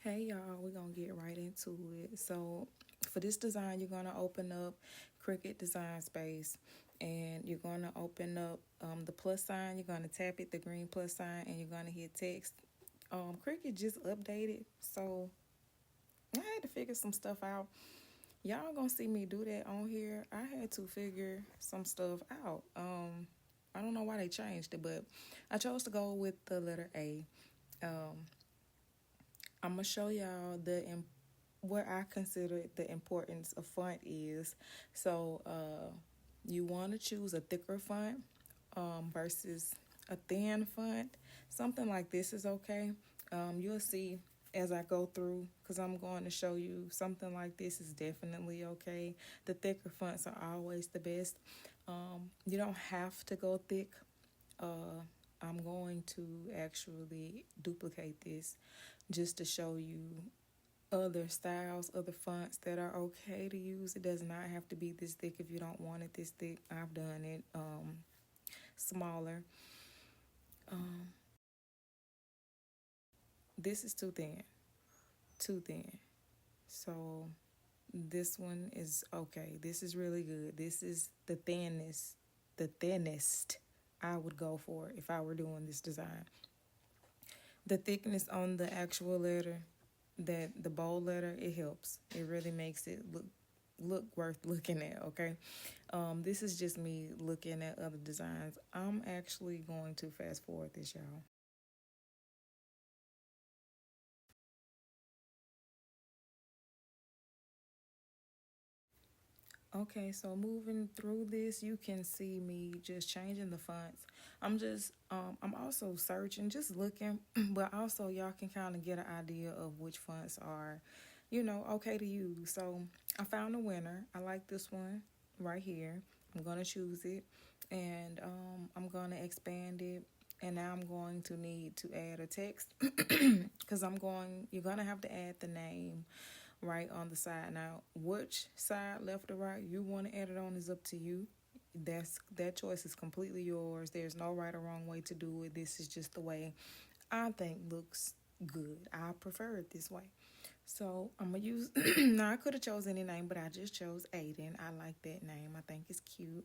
Hey y'all, we're gonna get right into it. So for this design, you're gonna open up Cricut Design Space, and you're gonna open up the plus sign. You're gonna tap it, the green plus sign, and you're gonna hit text. Cricut just updated, so I had to figure some stuff out. Y'all gonna see me do that on here. I had to figure some stuff out. I don't know why they changed it, but I chose to go with the letter A. I'm gonna show y'all what I consider the importance of font is. So you want to choose a thicker font versus a thin font. Something like this is okay. You'll see as I go through, because I'm going to show you something like this is definitely okay. The thicker fonts are always the best. You don't have to go thick. I'm going to actually duplicate this just to show you other styles, other fonts that are okay to use. It does not have to be this thick if you don't want it this thick. I've done it smaller. This is too thin, too thin. So this one is okay. This is really good. This is the thinnest I would go for if I were doing this design. The thickness on the actual letter, that the bold letter, it helps. It really makes it look worth looking at. Okay, this is just me looking at other designs. I'm actually going to fast forward this, y'all. Okay, so moving through this, you can see me just changing the fonts. I'm also searching, just looking, but also y'all can kind of get an idea of which fonts are, okay to use. So I found a winner. I like this one right here. I'm gonna choose it, and I'm gonna expand it. And now I'm going to need to add a text because you're gonna have to add the name right on the side. Now, which side, left or right, you want to add it on is up to you. That choice is completely yours. There's no right or wrong way to do it. This is just the way I think looks good. I prefer it this way. So I'm gonna use. Now I could have chose any name, but I just chose Aiden. I like that name. I think it's cute.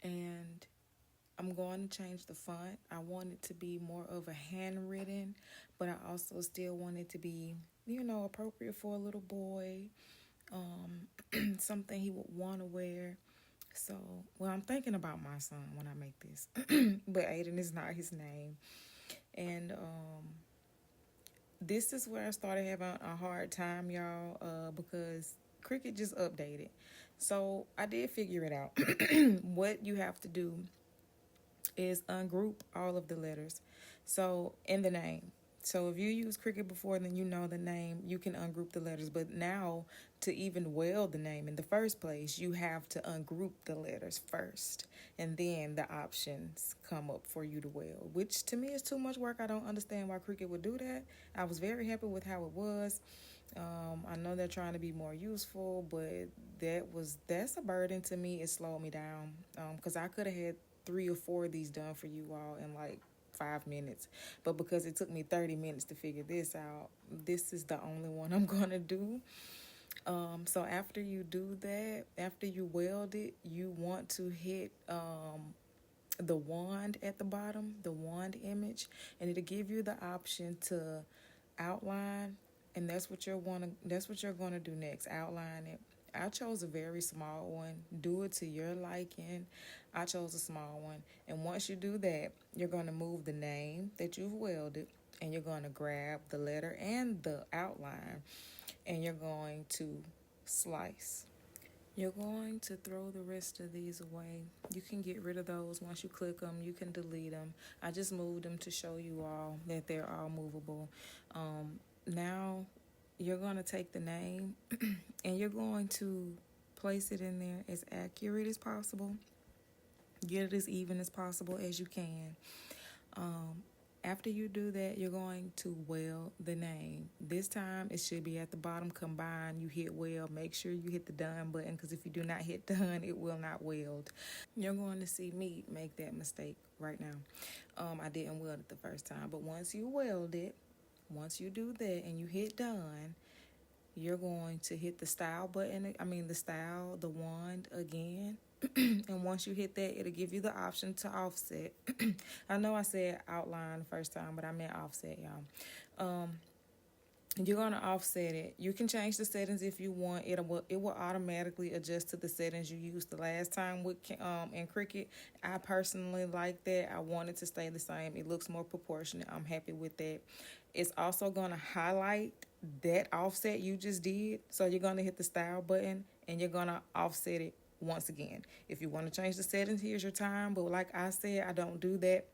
And I'm going to change the font. I want it to be more of a handwritten, but I also still want it to be, appropriate for a little boy, something he would want to wear. So, well, I'm thinking about my son when I make this, but Aiden is not his name. And this is where I started having a hard time, y'all, because Cricut just updated. So I did figure it out. What you have to do is ungroup all of the letters. So in the name. So if you use Cricut before, then you know the name, you can ungroup the letters. But now to even weld the name in the first place, you have to ungroup the letters first. And then the options come up for you to weld, which to me is too much work. I don't understand why Cricut would do that. I was very happy with how it was. I know they're trying to be more useful, but that's a burden to me. It slowed me down because I could have had 3 or 4 of these done for you all in like 5 minutes, but because it took me 30 minutes to figure this out, this is the only one I'm gonna do. So after you do that, after you weld it, you want to hit the wand at the bottom, the wand image, and it'll give you the option to outline, and that's what you're going to do next. Outline it. I chose a very small one. Do it to your liking. I chose a small one. And once you do that, you're going to move the name that you've welded, and you're going to grab the letter and the outline, and you're going to slice. You're going to throw the rest of these away. You can get rid of those once you click them. You can delete them. I just moved them to show you all that they're all movable. Now you're going to take the name and you're going to place it in there as accurate as possible. Get it as even as possible as you can. After you do that, you're going to weld the name. This time, it should be at the bottom. Combine, you hit weld. Make sure you hit the done button, because if you do not hit done, it will not weld. You're going to see me make that mistake right now. I didn't weld it the first time, but once you weld it, Once you do that and you hit done, you're going to hit the style button, the wand again. And once you hit that, it'll give you the option to offset. I know I said outline the first time, but I meant offset, y'all. You're going to offset it. You can change the settings if you want. It will automatically adjust to the settings you used the last time with in Cricut. I personally like that. I want it to stay the same. It looks more proportionate. I'm happy with that. It's also going to highlight that offset you just did. So you're going to hit the style button and you're going to offset it once again. If you want to change the settings, here's your time. But like I said, I don't do that.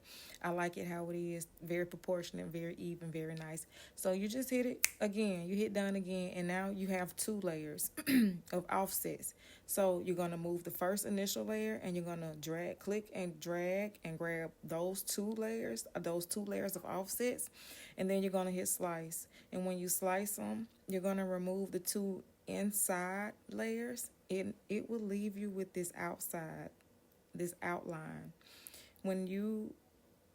I like it how it is. Very proportionate, very even, very nice. So you just hit it again. You hit done again. And now you have 2 layers of offsets. So you're going to move the first initial layer and you're going to click and drag and grab those 2 layers of offsets. And then you're going to hit slice. And when you slice them, you're going to remove the 2 inside layers. It will leave you with this outline. When you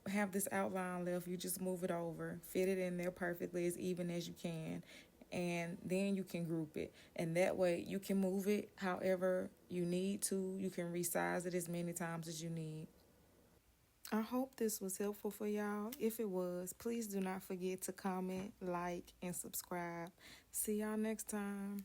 have this outline left, you just move it over, fit it in there perfectly, as even as you can, and then you can group it. And that way you can move it however you need to. You can resize it as many times as you need. I hope this was helpful for y'all. If it was, please do not forget to comment, like, and subscribe. See y'all next time.